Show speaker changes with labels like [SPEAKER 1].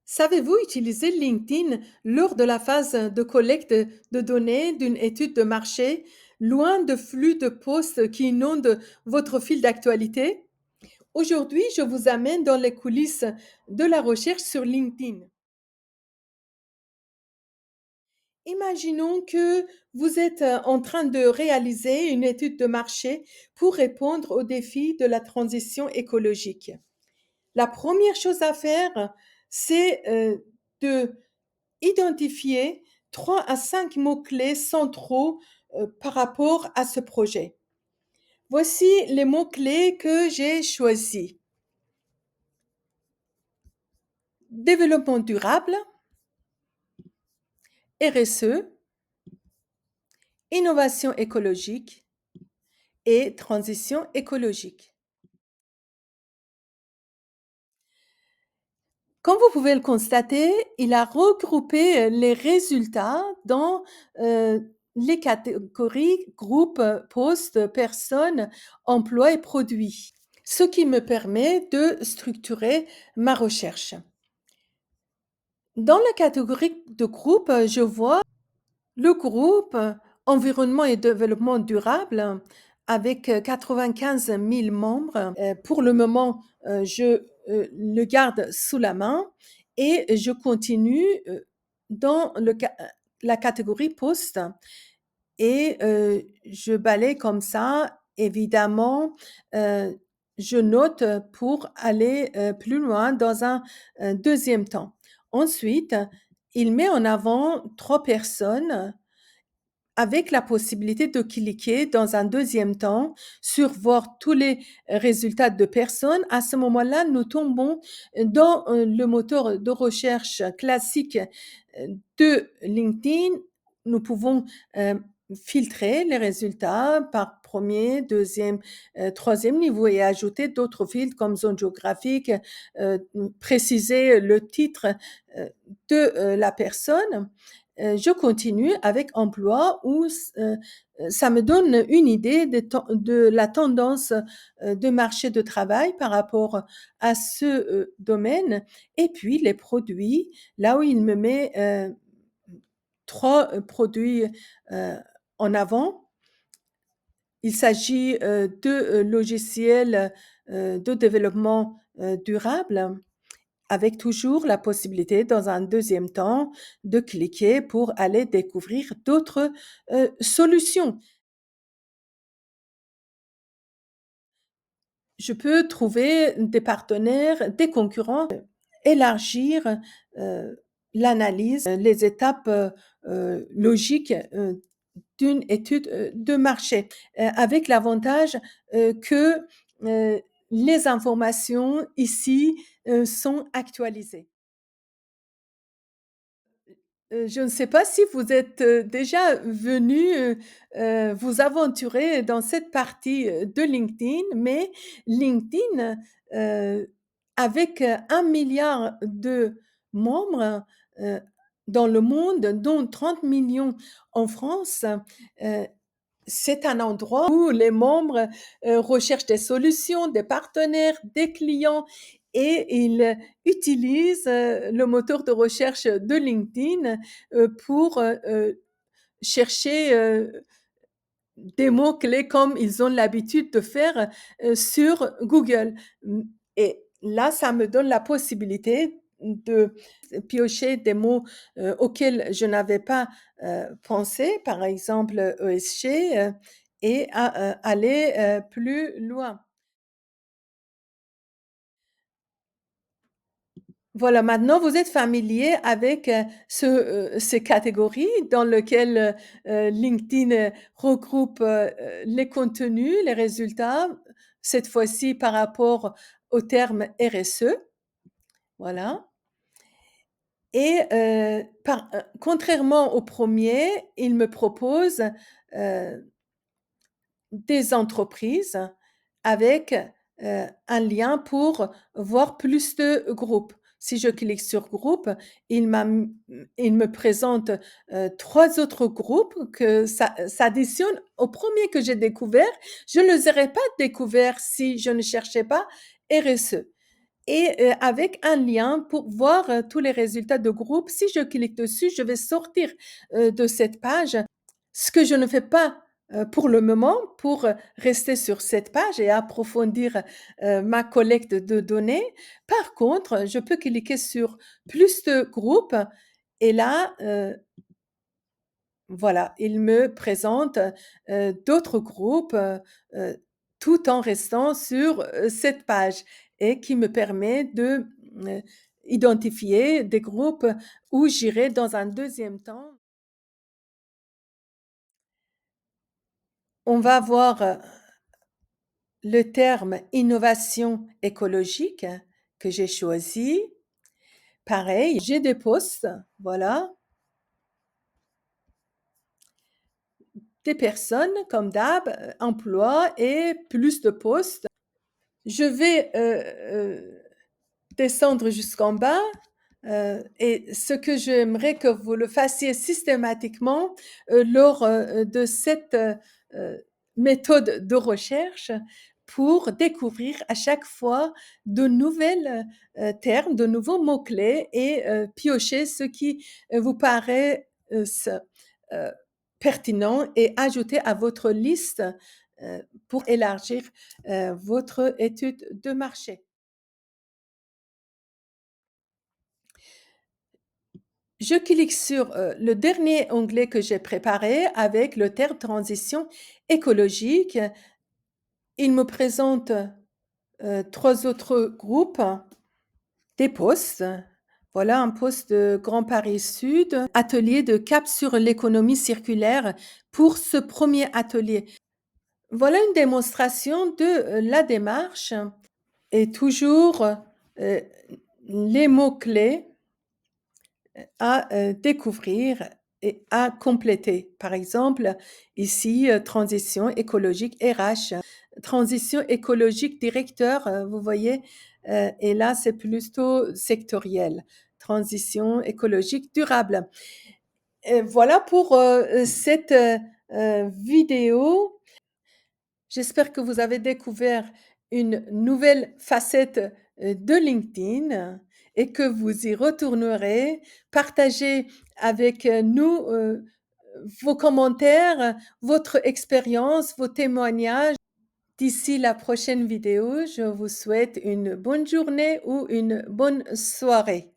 [SPEAKER 1] Savez-vous utiliser LinkedIn lors de la phase de collecte de données d'une étude de marché, loin de flux de posts qui inondent votre fil d'actualité? Aujourd'hui, je vous amène dans les coulisses de la recherche sur LinkedIn. Imaginons que vous êtes en train de réaliser une étude de marché pour répondre aux défis de la transition écologique. La première chose à faire, c'est de identifier 3 à 5 mots-clés centraux par rapport à ce projet. Voici les mots-clés que j'ai choisis. Développement durable, RSE, innovation écologique et transition écologique. Comme vous pouvez le constater, il a regroupé les résultats dans les catégories groupe, poste, personnes, emploi et produits, ce qui me permet de structurer ma recherche. Dans la catégorie de groupe, je vois le groupe environnement et développement durable avec 95 000 membres. Pour le moment, je le garde sous la main et je continue dans la catégorie poste et je balaye comme ça. Évidemment, je note pour aller plus loin dans un deuxième temps. Ensuite, il met en avant 3 personnes avec la possibilité de cliquer dans un deuxième temps sur voir tous les résultats de personnes. À ce moment-là, nous tombons dans le moteur de recherche classique de LinkedIn. Nous pouvons filtrer les résultats par premier, deuxième, troisième niveau et ajouter d'autres filtres comme zone géographique, préciser le titre de la personne. Je continue avec emploi où ça me donne une idée de la tendance de marché de travail par rapport à ce domaine. Et puis les produits, là où il me met 3 produits en avant. Il s'agit de logiciels de développement durable avec toujours la possibilité, dans un deuxième temps, de cliquer pour aller découvrir d'autres solutions. Je peux trouver des partenaires, des concurrents, élargir l'analyse, les étapes logiques d'une étude de marché, avec l'avantage que les informations ici sont actualisées. Je ne sais pas si vous êtes déjà venu vous aventurer dans cette partie de LinkedIn, mais LinkedIn, euh, avec 1 milliard de membres euh, dans le monde, dont 30 millions en France, euh, c'est un endroit où les membres recherchent des solutions, des partenaires, des clients et ils utilisent le moteur de recherche de LinkedIn pour chercher des mots-clés comme ils ont l'habitude de faire sur Google. Et là, ça me donne la possibilité de piocher des mots auxquels je n'avais pas pensé, par exemple ESG, et à aller plus loin. Voilà, maintenant vous êtes familier avec ces catégories dans lesquelles LinkedIn regroupe les contenus, les résultats, cette fois-ci par rapport au terme RSE. Voilà. Et contrairement au premier, il me propose euh, des entreprises avec un lien pour voir plus de groupes. Si je clique sur groupe, il me présente 3 autres groupes que ça s'additionne au premier que j'ai découvert. Je ne les aurais pas découverts si je ne cherchais pas RSE. et avec un lien pour voir, tous les résultats de groupe. Si je clique dessus, je vais sortir, de cette page, ce que je ne fais pas, pour le moment, pour, rester sur cette page et approfondir, ma collecte de données. Par contre, je peux cliquer sur plus de groupes et là, voilà, il me présente, d'autres groupes, heu, tout en restant sur, cette page et qui me permet de, identifier des groupes où j'irai dans un deuxième temps. On va voir, le terme innovation écologique que j'ai choisi. Pareil, j'ai des posts, voilà, des personnes comme d'hab, emploi et plus de postes. Je vais, descendre jusqu'en bas, et ce que j'aimerais que vous le fassiez systématiquement, lors, de cette, méthode de recherche pour découvrir à chaque fois de nouvelles, termes, de nouveaux mots-clés et piocher ce qui, vous paraît, heu, pertinent et ajouter à votre liste, pour élargir, votre étude de marché. Je clique sur, le dernier onglet que j'ai préparé avec le terme transition écologique. Il me présente, 3 autres groupes, des postes. Voilà un poste de Grand Paris Sud, atelier de cap sur l'économie circulaire pour ce premier atelier. Voilà une démonstration de, la démarche et toujours, les mots-clés à, découvrir et à compléter. Par exemple, ici, transition écologique RH, transition écologique directeur, vous voyez? Et là, c'est plutôt sectoriel. Transition écologique durable. Et voilà pour, cette, vidéo. J'espère que vous avez découvert une nouvelle facette, de LinkedIn et que vous y retournerez. Partagez avec, nous, vos commentaires, votre expérience, vos témoignages. D'ici la prochaine vidéo, je vous souhaite une bonne journée ou une bonne soirée.